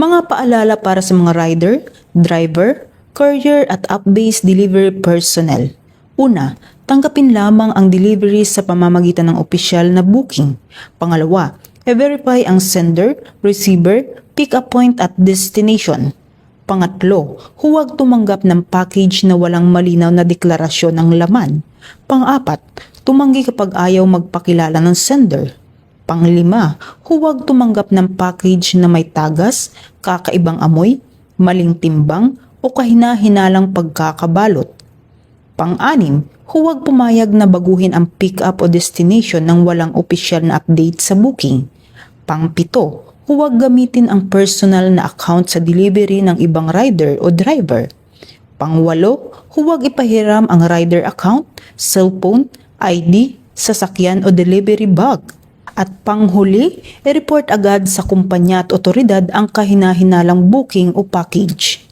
Mga paalala para sa mga rider, driver, courier at app-based delivery personnel. Una, tanggapin lamang ang delivery sa pamamagitan ng opisyal na booking. Pangalawa, i-verify ang sender, receiver, pick-up point at destination. Pangatlo, huwag tumanggap ng package na walang malinaw na deklarasyon ng laman. Pang-apat, tumanggi kapag ayaw magpakilala ng sender. Panglima, huwag tumanggap ng package na may tagas, kakaibang amoy, maling timbang o kahina-hinalang pagkakabalot. Pang-anim, huwag pumayag na baguhin ang pick-up o destination ng walang opisyal na update sa booking. Pang-pito, huwag gamitin ang personal na account sa delivery ng ibang rider o driver. Pang-walo, huwag ipahiram ang rider account, cellphone, ID, sasakyan o delivery bag. At panghuli, i-report agad sa kumpanya at otoridad ang kahina-hinalang booking o package.